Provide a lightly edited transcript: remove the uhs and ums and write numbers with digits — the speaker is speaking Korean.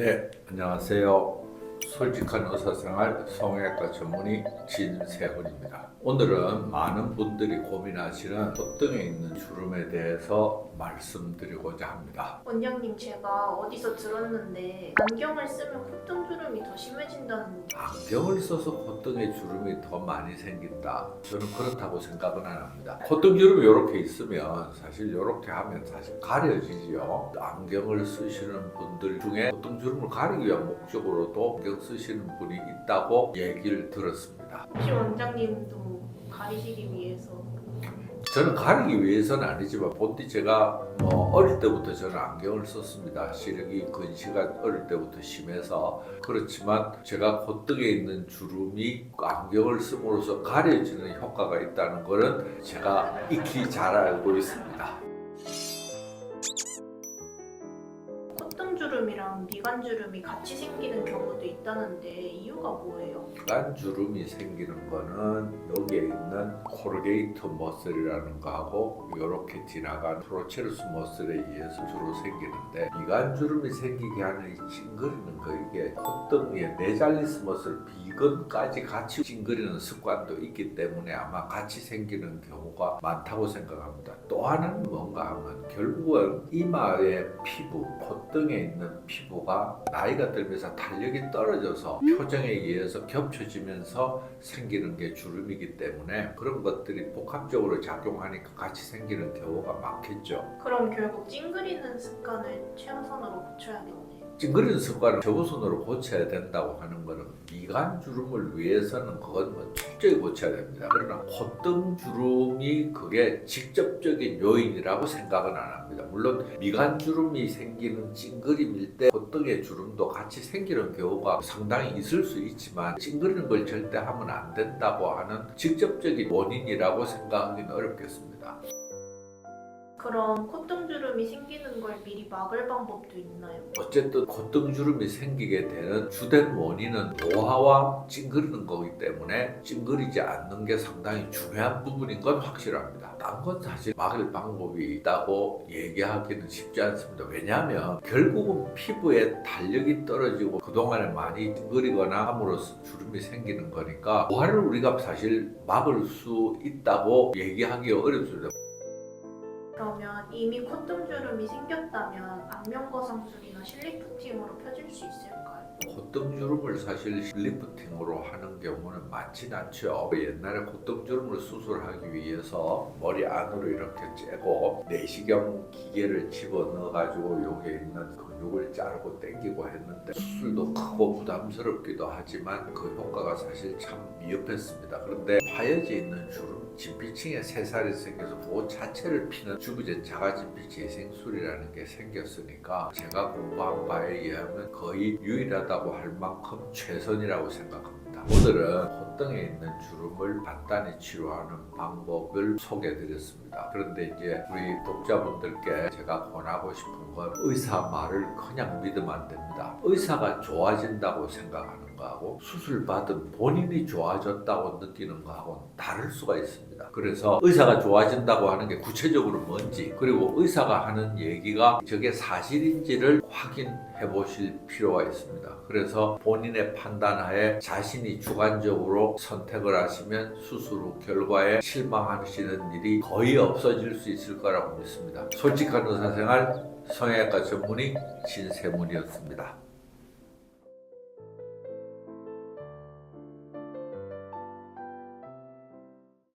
네, 안녕하세요. 솔직한 의사생활 성형외과 전문의 진세훈입니다. 오늘은 많은 분들이 고민하시는 콧등에 있는 주름에 대해서 말씀드리고자 합니다. 원장님, 제가 어디서 들었는데 안경을 쓰면 콧등 주름이 더 심해진다는. 안경을 써서 콧등에 주름이 더 많이 생긴다. 저는 그렇다고 생각은 안 합니다. 콧등 주름이 이렇게 있으면 사실 이렇게 하면 사실 가려지죠. 안경을 쓰시는 분들 중에 콧등 주름을 가리기 위한 목적으로도 안경 쓰시는 분이 있다고 얘기를 들었습니다. 혹시 원장님도 가리시기 위해서? 저는 가리기 위해서는 아니지만 본디 제가 어릴 때부터 저는 안경을 썼습니다. 시력이 근시가 어릴 때부터 심해서. 그렇지만 제가 콧등에 있는 주름이 안경을 씀으로써 가려지는 효과가 있다는 것은 제가 익히 잘 알고 있습니다. 콧등 주름이랑 미간 주름이 같이 생기는 경우도 있다는데 이유가 뭐예요? 미간 주름이 생기는 거는 여기에 있는 코르게이트 머슬이라는 거하고 이렇게 지나간 프로체루스 머슬에 의해서 주로 생기는데, 미간 주름이 생기게 하는 이 찡그리는 거, 이게 콧등에 네잘리스 머슬 비근까지 같이 찡그리는 습관도 있기 때문에 아마 같이 생기는 경우가 많다고 생각합니다. 또 하나는 뭔가 하면 결국은 이마의 피부, 콧등에 있는 피부가 나이가 들면서 탄력이 떨어져서 표정에 의해서 겹쳐지면서 생기는 게 주름이기 때문에 그런 것들이 복합적으로 작용하니까 같이 생기는 경우가 많겠죠. 그럼 결국 찡그리는 습관을 최우선으로 고쳐야겠네요. 찡그리는 습관을 최우선으로 고쳐야 된다고 하는 것은 미간 주름을 위해서는 그건 철저히 고쳐야 됩니다. 그러나 콧등 주름이 그게 직접적인 요인이라고 생각은 안 합니다. 물론 미간 주름이 생기는 찡그림일 때 콧등의 주름도 같이 생기는 경우가 상당히 있을 수 있지만 찡그리는 걸 절대 하면 안 된다고 하는 직접적인 원인이라고 생각하기는 어렵겠습니다. 그럼 콧등 주름이 생기는 걸 미리 막을 방법도 있나요? 어쨌든 콧등 주름이 생기게 되는 주된 원인은 노화와 찡그리는 거기 때문에 찡그리지 않는 게 상당히 중요한 부분인 건 확실합니다. 딴 건 사실 막을 방법이 있다고 얘기하기는 쉽지 않습니다. 왜냐하면 결국은 피부에 탄력이 떨어지고 그동안에 많이 찡그리거나 함으로써 주름이 생기는 거니까 노화를 우리가 사실 막을 수 있다고 얘기하기 어렵습니다. 그러면 이미 콧등 주름이 생겼다면 안면거상술이나 실리프팅으로 펴질 수 있을까요? 콧등 주름을 사실 리프팅으로 하는 경우는 많진 않죠. 옛날에 콧등 주름을 수술하기 위해서 머리 안으로 이렇게 째고 내시경 기계를 집어넣어 가지고 여기에 있는 근육을 자르고 당기고 했는데 수술도 크고 부담스럽기도 하지만 그 효과가 사실 참 미흡했습니다. 그런데 파여져 있는 주름, 진피층에 새살이 생겨서 그 자체를 피는 주부제 자가진피 재생술이라는 게 생겼으니까 제가 공부한 바에 의하면 거의 유일하다고 할 만큼 최선이라고 생각합니다. 오늘은 콧등에 있는 주름을 간단히 치료하는 방법을 소개해드렸습니다. 그런데 이제 우리 독자분들께 제가 권하고 싶은 건 의사 말을 그냥 믿으면 안 됩니다. 의사가 좋아진다고 생각하는 거하고 수술받은 본인이 좋아졌다고 느끼는 거하고는 다를 수가 있습니다. 그래서 의사가 좋아진다고 하는 게 구체적으로 뭔지, 그리고 의사가 하는 얘기가 저게 사실인지를 확인해 보실 필요가 있습니다. 그래서 본인의 판단하에 자신이 주관적으로 선택을 하시면 수술 후 결과에 실망하시는 일이 거의 없어질 수 있을 거라고 믿습니다. 솔직한 의사생활 성형외과 전문의 진세문이었습니다.